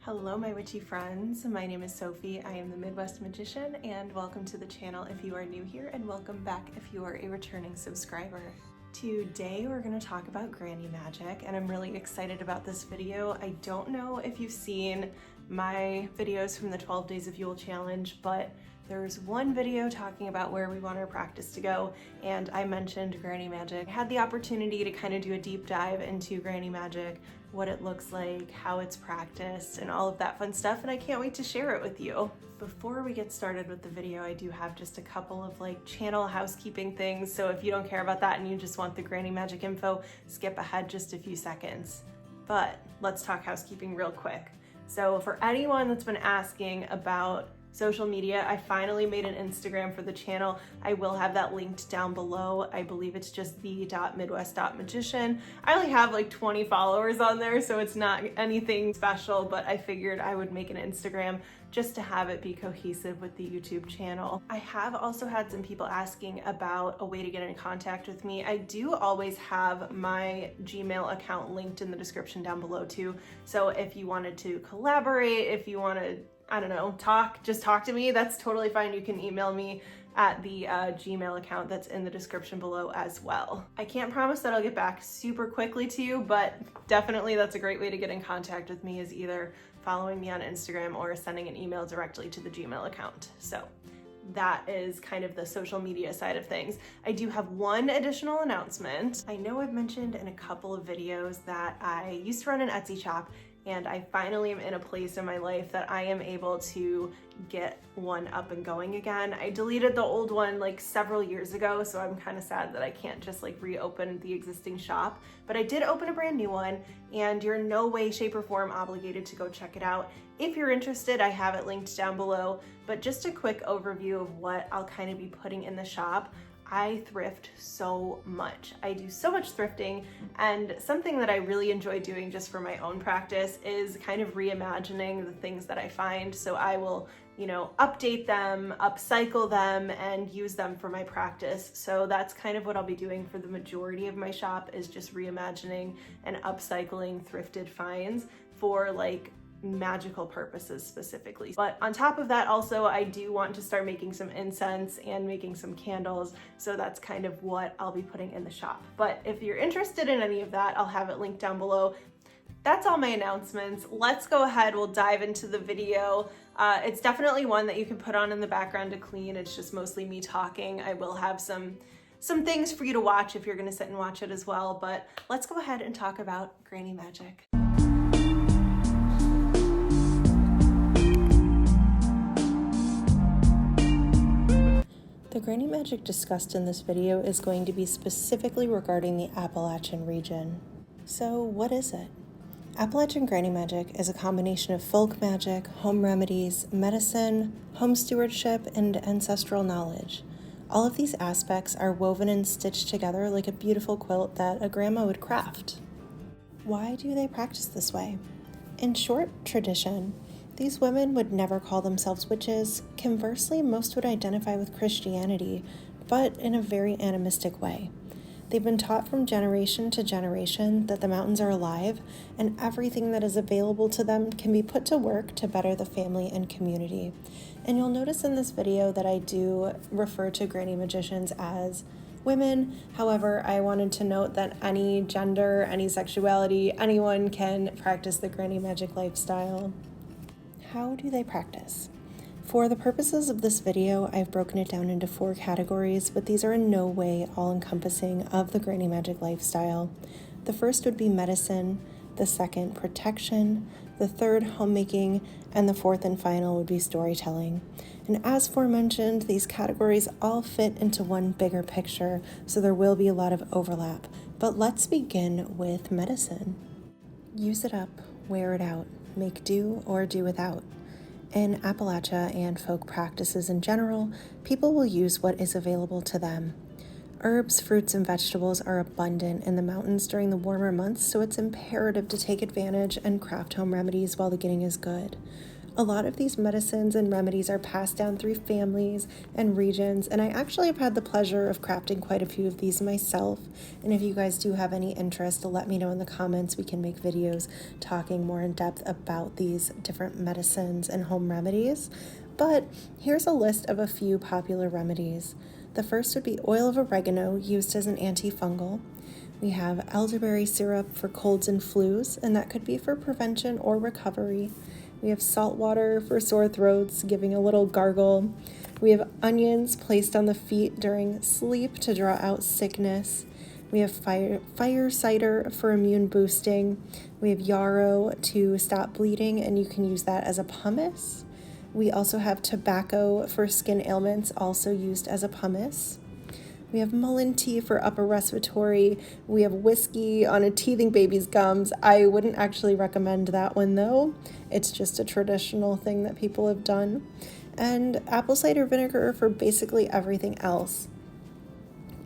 Hello my witchy friends, my name is Sophie, I am the Midwest Magician, and welcome to the channel if you are new here, and welcome back if you are a returning subscriber. Today we're going to talk about granny magic, and I'm really excited about this video. I don't know if you've seen my videos from the 12 Days of Yule challenge, but there's one video talking about where we want our practice to go, and I mentioned granny magic. I had the opportunity to kind of do a deep dive into granny magic, what it looks like, how it's practiced, and all of that fun stuff, and I can't wait to share it with you. Before we get started with the video, I do have just a couple of channel housekeeping things, so if you don't care about that and you just want the granny magic info, skip ahead just a few seconds. But let's talk housekeeping real quick. So for anyone that's been asking about social media, I finally made an Instagram for the channel. I will have that linked down below. I believe it's just the.midwest.magician. I only have 20 followers on there, so it's not anything special, but I figured I would make an Instagram just to have it be cohesive with the YouTube channel. I have also had some people asking about a way to get in contact with me. I do always have my Gmail account linked in the description down below too. So if you wanted to collaborate, if you want to, I don't know, just talk to me, that's totally fine. You can email me at the Gmail account that's in the description below as well. I can't promise that I'll get back super quickly to you, but definitely that's a great way to get in contact with me, is either following me on Instagram or sending an email directly to the Gmail account. So that is kind of the social media side of things. I do have one additional announcement. I know I've mentioned in a couple of videos that I used to run an Etsy shop, and I finally am in a place in my life that I am able to get one up and going again. I deleted the old one several years ago, so I'm kind of sad that I can't just reopen the existing shop. But I did open a brand new one, and you're in no way, shape, or form obligated to go check it out. If you're interested, I have it linked down below. But just a quick overview of what I'll kind of be putting in the shop. I thrift so much. I do so much thrifting, and something that I really enjoy doing just for my own practice is kind of reimagining the things that I find. So I will, update them, upcycle them, and use them for my practice. So that's kind of what I'll be doing for the majority of my shop, is just reimagining and upcycling thrifted finds for magical purposes specifically. But on top of that, also I do want to start making some incense and making some candles, so that's kind of what I'll be putting in the shop. But if you're interested in any of that, I'll have it linked down below. That's all my announcements. Let's go ahead, we'll dive into the video. It's definitely one that you can put on in the background to clean. It's just mostly me talking. I will have some things for you to watch if you're gonna sit and watch it as well, but let's go ahead and talk about granny magic. The granny magic discussed in this video is going to be specifically regarding the Appalachian region. So what is it? Appalachian granny magic is a combination of folk magic, home remedies, medicine, home stewardship, and ancestral knowledge. All of these aspects are woven and stitched together like a beautiful quilt that a grandma would craft. Why do they practice this way? In short tradition, these women would never call themselves witches. Conversely, most would identify with Christianity, but in a very animistic way. They've been taught from generation to generation that the mountains are alive, and everything that is available to them can be put to work to better the family and community. And you'll notice in this video that I do refer to granny magicians as women. However, I wanted to note that any gender, any sexuality, anyone can practice the granny magic lifestyle. How do they practice? For the purposes of this video, I've broken it down into 4 categories, but these are in no way all-encompassing of the granny magic lifestyle. The first would be medicine, the second, protection, the third, homemaking, and the fourth and final would be storytelling. And as aforementioned, these categories all fit into one bigger picture, so there will be a lot of overlap. But let's begin with medicine. Use it up, wear it out. Make do or do without. In Appalachia and folk practices in general, people will use what is available to them. Herbs, fruits, and vegetables are abundant in the mountains during the warmer months, so it's imperative to take advantage and craft home remedies while the getting is good. A lot of these medicines and remedies are passed down through families and regions, and I actually have had the pleasure of crafting quite a few of these myself. And if you guys do have any interest, let me know in the comments. We can make videos talking more in depth about these different medicines and home remedies. But here's a list of a few popular remedies. The first would be oil of oregano, used as an antifungal. We have elderberry syrup for colds and flus, and that could be for prevention or recovery. We have salt water for sore throats, giving a little gargle. We have onions placed on the feet during sleep to draw out sickness. We have fire cider for immune boosting. We have yarrow to stop bleeding, and you can use that as a pumice. We also have tobacco for skin ailments, also used as a pumice. We have mullein tea for upper respiratory. We have whiskey on a teething baby's gums. I wouldn't actually recommend that one though. It's just a traditional thing that people have done. And apple cider vinegar for basically everything else.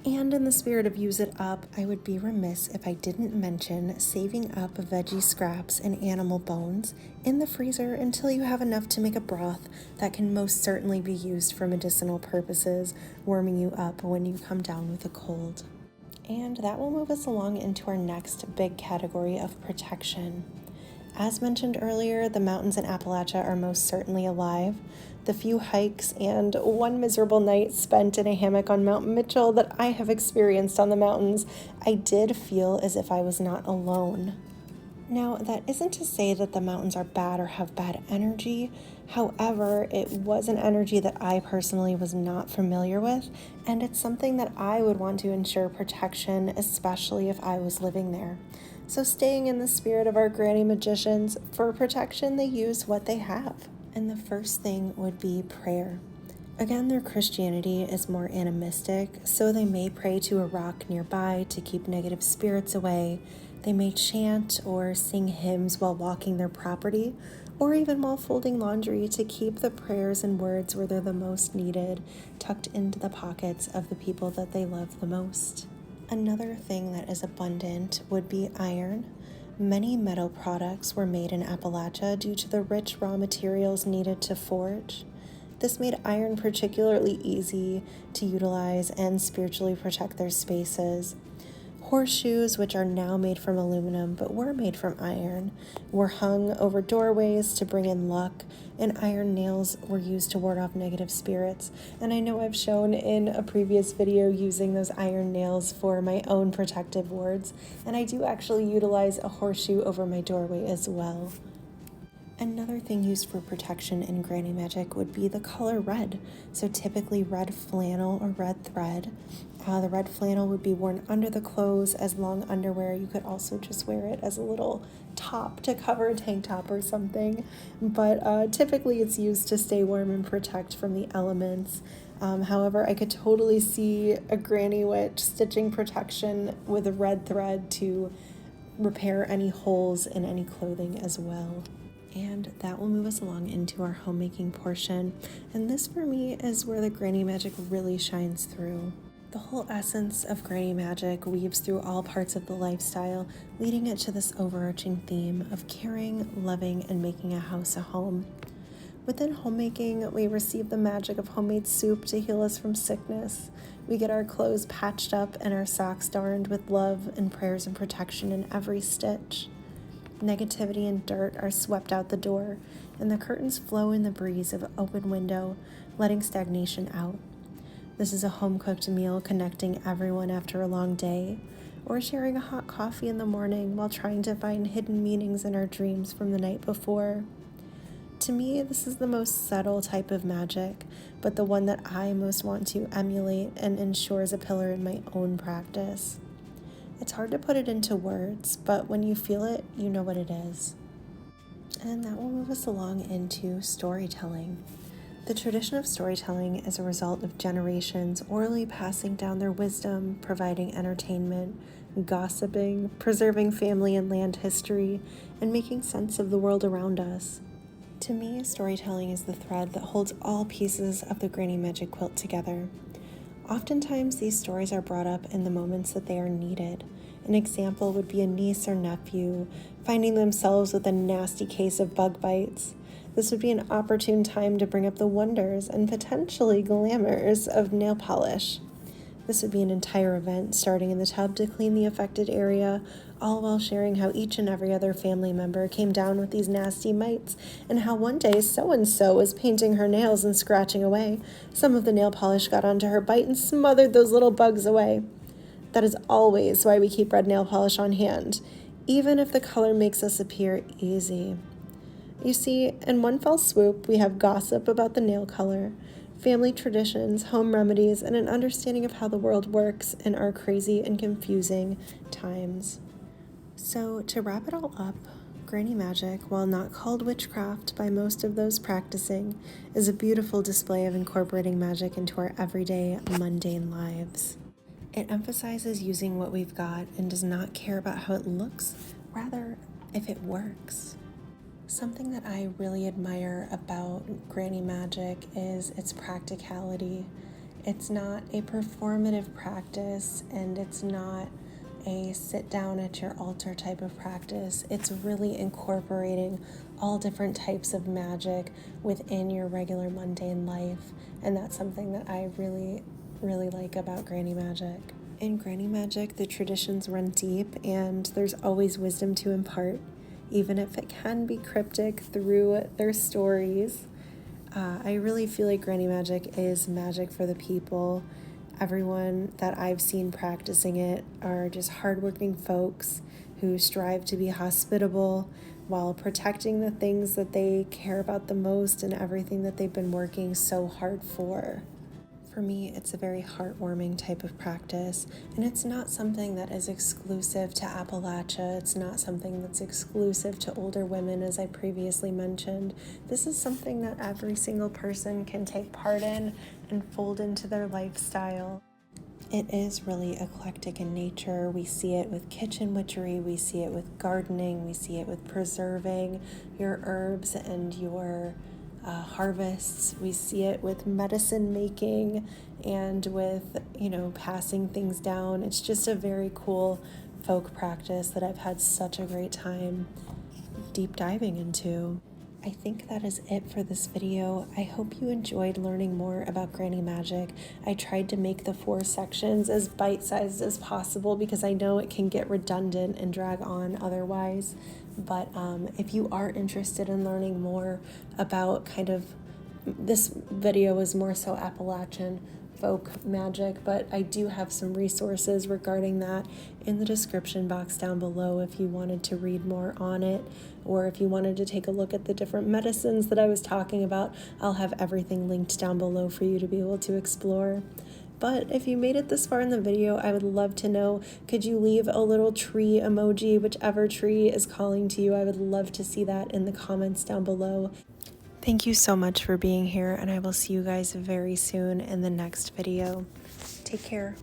And in the spirit of use it up, I would be remiss if I didn't mention saving up veggie scraps and animal bones in the freezer until you have enough to make a broth that can most certainly be used for medicinal purposes, warming you up when you come down with a cold. And that will move us along into our next big category of protection. As mentioned earlier, the mountains in Appalachia are most certainly alive. The few hikes and one miserable night spent in a hammock on Mount Mitchell that I have experienced on the mountains, I did feel as if I was not alone. Now, that isn't to say that the mountains are bad or have bad energy. However, it was an energy that I personally was not familiar with, and it's something that I would want to ensure protection, especially if I was living there. So staying in the spirit of our granny magicians, for protection they use what they have. And the first thing would be prayer. Again, their Christianity is more animistic, so they may pray to a rock nearby to keep negative spirits away. They may chant or sing hymns while walking their property, or even while folding laundry to keep the prayers and words where they're the most needed, tucked into the pockets of the people that they love the most. Another thing that is abundant would be iron. Many metal products were made in Appalachia due to the rich raw materials needed to forge. This made iron particularly easy to utilize and spiritually protect their spaces. Horseshoes, which are now made from aluminum but were made from iron, were hung over doorways to bring in luck, and iron nails were used to ward off negative spirits. And I know I've shown in a previous video using those iron nails for my own protective wards, and I do actually utilize a horseshoe over my doorway as well. Another thing used for protection in granny magic would be the color red. So typically red flannel or red thread. The red flannel would be worn under the clothes as long underwear. You could also just wear it as a little top to cover a tank top or something. But typically it's used to stay warm and protect from the elements. However, I could totally see a granny witch stitching protection with a red thread to repair any holes in any clothing as well. And that will move us along into our homemaking portion. And this for me is where the granny magic really shines through. The whole essence of granny magic weaves through all parts of the lifestyle, leading it to this overarching theme of caring, loving, and making a house a home. Within homemaking, we receive the magic of homemade soup to heal us from sickness. We get our clothes patched up and our socks darned with love and prayers and protection in every stitch. Negativity and dirt are swept out the door, and the curtains flow in the breeze of an open window, letting stagnation out. This is a home-cooked meal connecting everyone after a long day, or sharing a hot coffee in the morning while trying to find hidden meanings in our dreams from the night before. To me, this is the most subtle type of magic, but the one that I most want to emulate and ensure is a pillar in my own practice. It's hard to put it into words, but when you feel it, you know what it is. And that will move us along into storytelling. The tradition of storytelling is a result of generations orally passing down their wisdom, providing entertainment, gossiping, preserving family and land history, and making sense of the world around us. To me, storytelling is the thread that holds all pieces of the granny magic quilt together. Oftentimes, these stories are brought up in the moments that they are needed. An example would be a niece or nephew finding themselves with a nasty case of bug bites. this would be an opportune time to bring up the wonders and potentially glamours of nail polish. This would be an entire event starting in the tub to clean the affected area, all while sharing how each and every other family member came down with these nasty mites, and how one day so-and-so was painting her nails and scratching away. Some of the nail polish got onto her bite and smothered those little bugs away. That is always why we keep red nail polish on hand, even if the color makes us appear easy. You see, in one fell swoop, we have gossip about the nail color, family traditions, home remedies, and an understanding of how the world works in our crazy and confusing times. So, to wrap it all up, Granny Magic, while not called witchcraft by most of those practicing, is a beautiful display of incorporating magic into our everyday, mundane lives. It emphasizes using what we've got and does not care about how it looks, rather, if it works. Something that I really admire about Granny Magic is its practicality. It's not a performative practice, and it's not a sit down at your altar type of practice. It's really incorporating all different types of magic within your regular mundane life, and that's something that I really like about Granny Magic. In Granny Magic, the traditions run deep, and there's always wisdom to impart, even if it can be cryptic through their stories. I really feel like Granny Magic is magic for the people. Everyone that I've seen practicing it are just hardworking folks who strive to be hospitable while protecting the things that they care about the most and everything that they've been working so hard for. For me, it's a very heartwarming type of practice, and it's not something that is exclusive to Appalachia. It's not something that's exclusive to older women, as I previously mentioned. This is something that every single person can take part in and fold into their lifestyle. It is really eclectic in nature. We see it with kitchen witchery, we see it with gardening, we see it with preserving your herbs and your harvests. We see it with medicine making and with, passing things down. It's just a very cool folk practice that I've had such a great time deep diving into. I think that is it for this video. I hope you enjoyed learning more about Granny Magic. I tried to make the 4 sections as bite-sized as possible because I know it can get redundant and drag on otherwise. But if you are interested in learning more about this video is more so Appalachian folk magic, but I do have some resources regarding that in the description box down below if you wanted to read more on it, or if you wanted to take a look at the different medicines that I was talking about. I'll have everything linked down below for you to be able to explore. But if you made it this far in the video, I would love to know, could you leave a little tree emoji, whichever tree is calling to you? I would love to see that in the comments down below. Thank you so much for being here, and I will see you guys very soon in the next video. Take care.